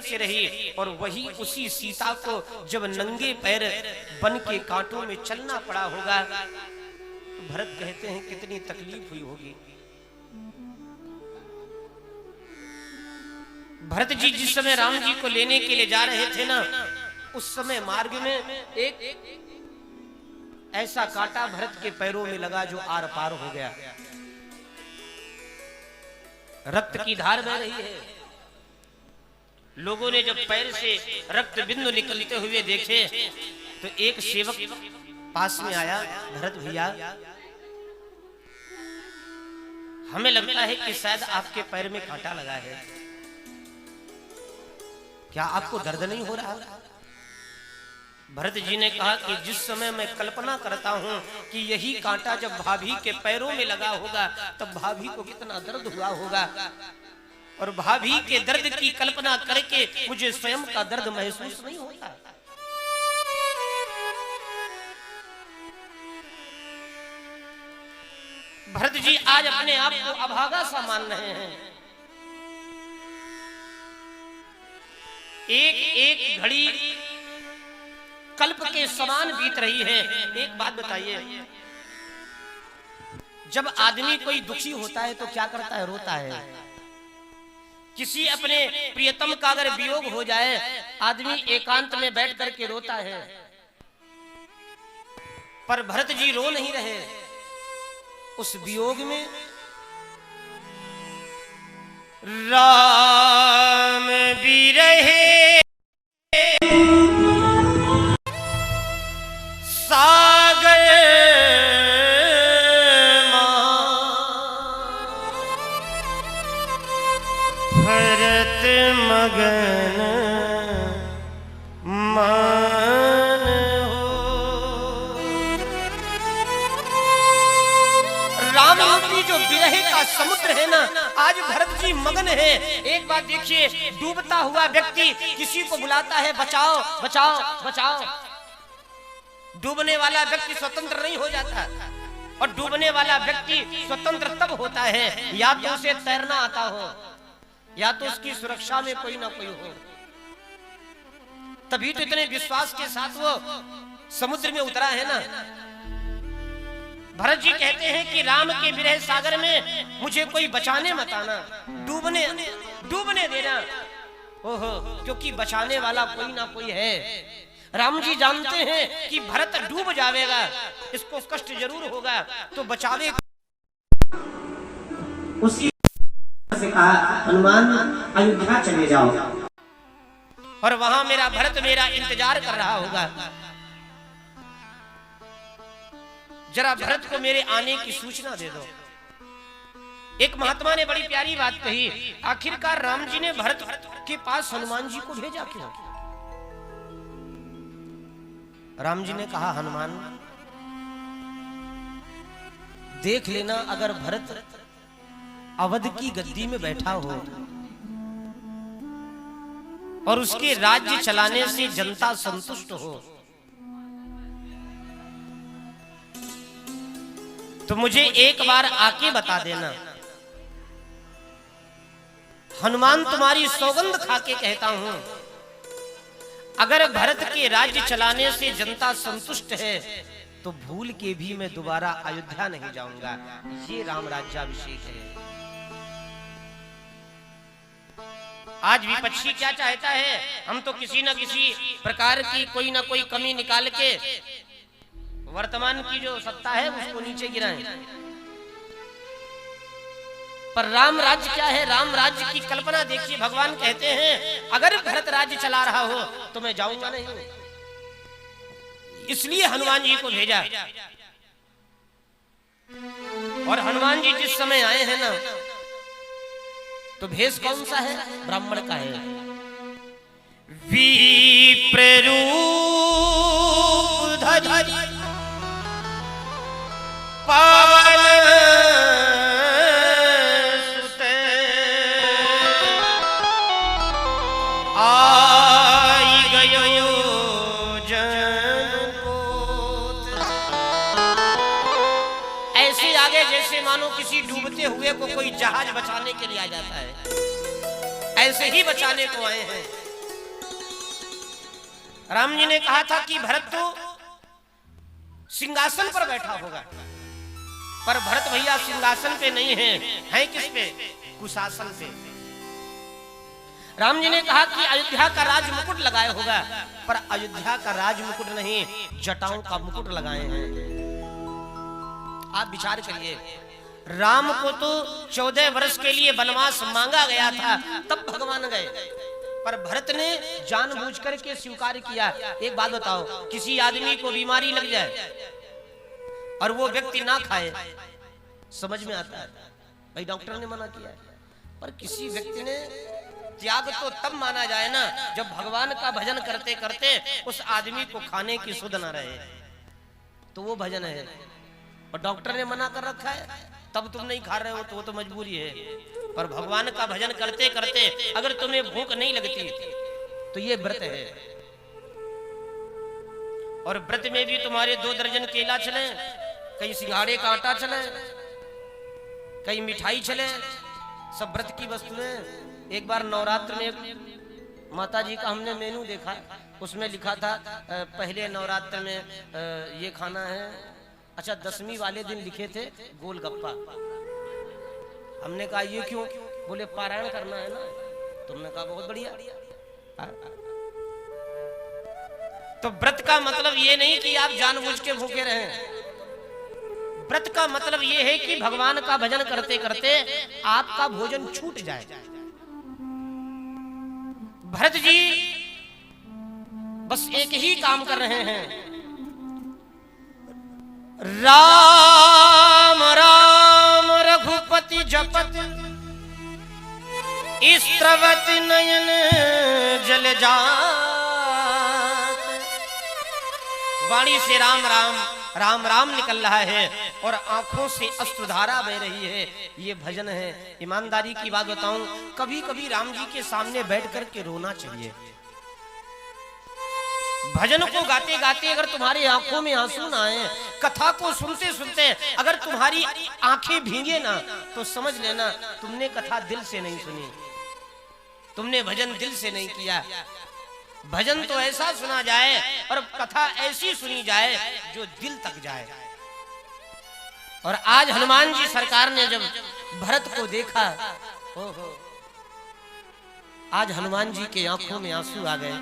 से रही और वही उसी सीता को जब नंगे पैर बन के कांटों में चलना पड़ा होगा तो भरत कहते हैं कितनी तकलीफ हुई होगी। भरत जी जिस समय राम जी को लेने के लिए जा रहे थे ना, उस समय मार्ग में एक ऐसा कांटा भरत के पैरों में लगा जो आर पार हो गया। रक्त की धार बह रही है। लोगों ने जब पैर से रक्त बिंदु निकलते हुए देखे तो एक सेवक पास में आया, भरत भैया हमें लगता है कि शायद आपके पैर में कांटा लगा है, क्या आपको दर्द नहीं हो रहा? भरत जी ने कहा कि जिस समय मैं कल्पना करता हूं कि यही कांटा जब भाभी के पैरों में लगा होगा तब भाभी को कितना दर्द हुआ होगा, और भाभी के दर्द की कल्पना करके मुझे स्वयं का दर्द महसूस नहीं होता। भरत जी आज अपने आप को अभागा सा मान रहे हैं। एक एक घड़ी कल्प के समान बीत रही है। एक बात बताइए, जब आदमी कोई दुखी होता है तो क्या करता है? रोता है। किसी अपने प्रियतम का अगर वियोग हो जाए आदमी एकांत में बैठ करके रोता है, पर भरत जी रो नहीं रहे। उस वियोग में राम बिरहे सागर भरत मगन मान हो। राम रूपी जो विरह का समुद्र है ना, आज भरत जी मगन है। एक बात देखिए, डूबता हुआ व्यक्ति किसी को बुलाता है बचाओ बचाओ बचाओ। डूबने वाला व्यक्ति स्वतंत्र नहीं हो जाता, और डूबने वाला व्यक्ति स्वतंत्र तब होता है या तो उसे तैरना आता हो या तो उसकी सुरक्षा में कोई ना कोई हो। तभी तो इतने विश्वास के साथ वो समुद्र में उतरा है ना। भरत जी कहते हैं कि राम के विरह सागर में मुझे कोई बचाने मत आना, डूबने देना। ओहो, क्योंकि बचाने वाला कोई ना कोई है। राम जी जानते हैं कि भरत डूब जाएगा, इसको कष्ट जरूर होगा, तो बचावे। उसी से कहा हनुमान अयोध्या चले जाओ और वहां मेरा भरत मेरा इंतजार कर रहा होगा। जरा भरत को मेरे आने की सूचना दे दो। एक महात्मा ने बड़ी प्यारी बात कही, आखिरकार राम जी ने भरत के पास हनुमान जी को भेजा क्यों? राम जी ने कहा हनुमान देख लेना, अगर भरत अवध की गद्दी में बैठा हो और उसके राज्य चलाने से जनता संतुष्ट हो तो मुझे एक बार आके बता देना। हनुमान तुम्हारी सौगंध खाके कहता हूं, अगर भरत के राज्य चलाने से जनता संतुष्ट है तो भूल के भी मैं दोबारा अयोध्या नहीं जाऊंगा। ये राम राज्याभिषेक है। आज विपक्षी क्या चाहता है? हम तो किसी न किसी प्रकार की कोई ना कोई कमी निकाल के वर्तमान की जो सत्ता है उसको नीचे गिराएं। पर राम राज्य क्या है? राम राज्य की कल्पना देखिए। भगवान कहते हैं अगर भरत राज्य चला रहा हो तो मैं जाऊंगा नहीं, इसलिए हनुमान जी को भेजा। और हनुमान जी जिस समय आए हैं ना, तो भेष कौन सा है? ब्राह्मण का है। विप्र रूप धरि पावन सुते आई गयो जनपोत। ऐसे आगे जैसे मानो किसी डूबते हुए को कोई जहाज बचाने के लिए आ जाता है, ऐसे ही बचाने को आए हैं। राम जी ने कहा था कि भरत तो सिंहासन पर बैठा होगा, पर भरत भैया सिंहासन पे नहीं है किस पे? कुशासन पे। राम जी ने कहा कि अयोध्या का राज मुकुट लगाए होगा, पर अयोध्या का राज मुकुट नहीं, जटाओं का मुकुट लगाए हैं। आप विचार करिए, राम को तो 14 वर्ष के लिए वनवास मांगा गया था, तब भगवान गए, पर भरत ने जानबूझ करके स्वीकार किया। एक बात बताओ, किसी आदमी को बीमारी लग जाए और वो व्यक्ति ना खाए, समझ में आता है भाई डॉक्टर ने मना किया है, पर किसी व्यक्ति ने त्याग तो तब माना जाए ना जब भगवान का भजन करते करते उस आदमी को खाने की सुध ना रहे, तो वो भजन है। और डॉक्टर ने मना कर रखा है, तब तुम नहीं खा रहे हो तो वो तो मजबूरी है। पर भगवान का भजन करते करते अगर तुम्हें भूख नहीं लगती तो ये व्रत है। और व्रत में भी तुम्हारे 2 दर्जन केला चले, कहीं सिंघाड़े का आटा चले, कहीं मिठाई चले, सब व्रत की वस्तुएं। एक बार नवरात्र में माता जी का हमने मेनू देखा, उसमें लिखा था पहले नवरात्र में ये खाना है। अच्छा, 10वीं वाले दिन लिखे थे गोलगप्पा। हमने कहा ये क्यों? बोले पारायण करना है ना। तुमने कहा बहुत बढ़िया। तो व्रत का मतलब ये नहीं कि आप जानबूझ के भूखे रहें। व्रत का मतलब ये है कि भगवान का भजन करते करते आपका भोजन छूट जाए। भरत जी बस एक ही काम कर रहे हैं, राम राम रघुपति जपत, स्त्रवत नयन जल जात। वाणी से राम राम राम राम निकल रहा है और आंखों से अश्रुधारा बह रही है। ये भजन है। ईमानदारी की बात बताऊं, कभी कभी राम जी के सामने बैठ कर के रोना चाहिए। भजन को गाते गाते अगर तुम्हारी आंखों में आंसू ना आए, कथा को सुनते सुनते अगर तुम्हारी आंखें भीगे ना, तो समझ लेना तुमने कथा दिल से नहीं सुनी, तुमने भजन दिल से नहीं किया। भजन तो ऐसा सुना जाए और कथा ऐसी सुनी जाए जो दिल तक जाए। और आज हनुमान जी सरकार ने जब भरत को देखा, ओहो, आज हनुमान जी के आंखों में आंसू आ गए।